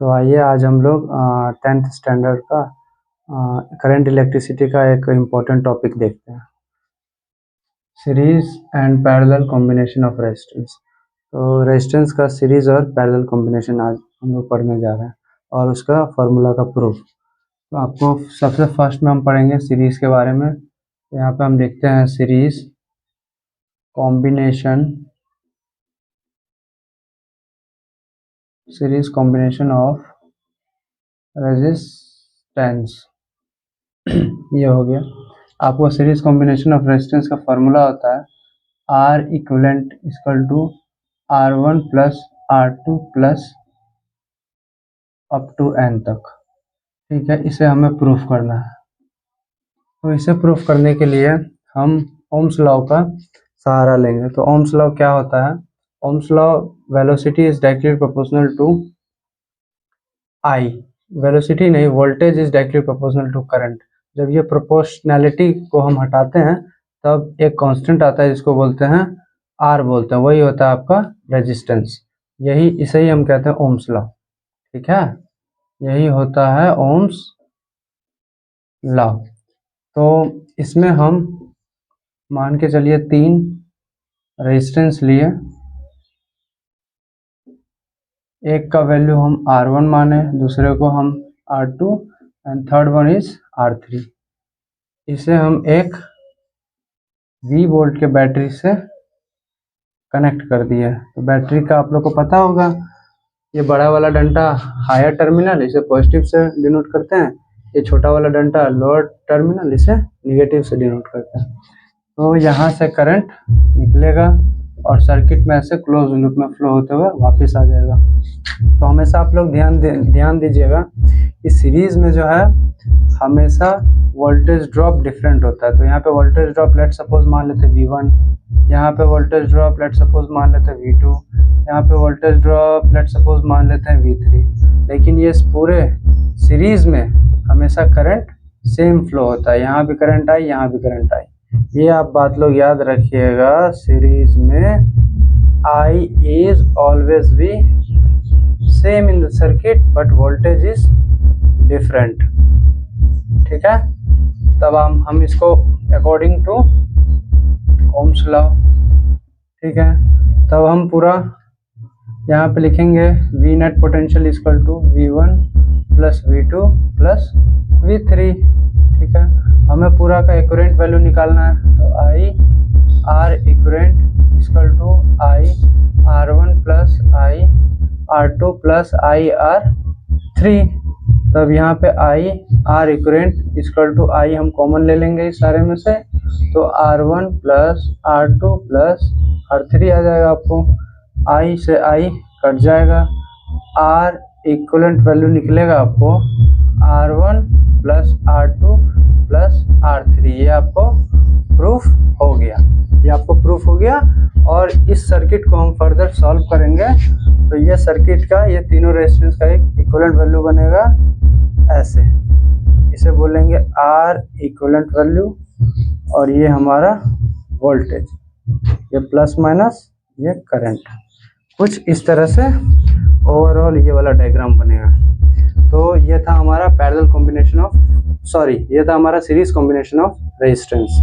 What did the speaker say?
तो आइए आज हम लोग 10th स्टैंडर्ड का करंट इलेक्ट्रिसिटी का एक इम्पोर्टेंट टॉपिक देखते हैं, series and parallel combination of resistance. तो रेजिस्टेंस का सीरीज और पैरेलल कॉम्बिनेशन आज हम लोग पढ़ने जा रहे हैं और उसका फार्मूला का प्रूफ। तो आपको सबसे फर्स्ट में हम पढ़ेंगे सीरीज के बारे में। तो यहाँ पे हम देखते हैं सीरीज कॉम्बिनेशन ऑफ रेजिस्टेंस ये हो गया। आपको सीरीज कॉम्बिनेशन ऑफ रेजिस्टेंस का फार्मूला होता है R equivalent equal to R1 plus R2 plus up to n तक। ठीक है, इसे हमें प्रूफ करना है। तो इसे प्रूफ करने के लिए हम ओम्स लॉ का सहारा लेंगे। तो ओम्स लॉ क्या होता है? Ohm's law, velocity is directly proportional to I, velocity नहीं, voltage is directly proportional to current. जब ये प्रोपोर्शनैलिटी को हम हटाते हैं तब एक कांस्टेंट आता है जिसको बोलते हैं R बोलते हैं, वही होता है आपका रेजिस्टेंस। इसे ही हम कहते हैं ओम्स लॉ। ठीक है, यही होता है ओम्स लॉ। तो इसमें हम मान के चलिए 3 रेजिस्टेंस लिए, एक का वैल्यू हम R1 माने, दूसरे को हम R2 and third one is R3। इसे हम एक V वोल्ट के बैटरी से कनेक्ट कर दिया। तो बैटरी का आप लोग को पता होगा, ये बड़ा वाला डंडा हायर टर्मिनल, इसे पॉजिटिव से डिनोट करते हैं। ये छोटा वाला डंडा लोअर टर्मिनल, इसे नेगेटिव से डिनोट करते हैं। तो यहाँ से करंट निकलेगा और सर्किट में ऐसे क्लोज लूप में फ्लो होते हुए वापस आ जाएगा। तो हमेशा आप लोग ध्यान दीजिएगा कि सीरीज में जो है हमेशा वोल्टेज ड्रॉप डिफरेंट होता है। तो यहाँ पे वोल्टेज ड्रॉप लेट सपोज मान लेते V1, यहाँ पे वोल्टेज ड्रॉप लेट सपोज मान लेते V2, यहाँ पे वोल्टेज ड्रॉप लेट सपोज मान लेते हैं V3। लेकिन ये पूरे सीरीज में हमेशा करंट सेम फ्लो होता है, यहाँ भी करंट आई, यहाँ भी करंट आई। ये आप बात लोग याद रखिएगा, सीरीज में I is always be same in the circuit but voltage is different। ठीक है, तब हम इसको अकॉर्डिंग टू ओम्स लॉ, ठीक है, तब हम पूरा यहाँ पे लिखेंगे V net potential equal to V1 plus V2 plus V3। ठीक है, हमें पूरा का एक्यूरेंट वैल्यू निकालना है। तो I R equivalent equal to I R1 plus I R2 plus I R3। तब यहाँ पे I R equivalent equal to I हम कॉमन ले लेंगे इस सारे में से, तो R1 plus R2 plus R3 आ जाएगा। आपको I से I कट जाएगा, R इक्वलेंट वैल्यू निकलेगा आपको R1 plus R2 plus R3। ये आपको प्रूफ हो गया, ये आपको प्रूफ हो गया। और इस सर्किट को हम फर्दर सॉल्व करेंगे तो ये सर्किट का, ये तीनों रेजिस्टेंस का एक इक्विवेलेंट वैल्यू बनेगा ऐसे। इसे बोलेंगे R इक्विवेलेंट वैल्यू और ये हमारा वोल्टेज, ये प्लस माइनस, ये करंट। कुछ इस तरह से ओवरऑल ये वाला डायग्राम बनेगा। तो ये था हमारा पैरेलल कॉम्बिनेशन ऑफ, ये था हमारा सीरीज कॉम्बिनेशन ऑफ रेजिस्टेंस।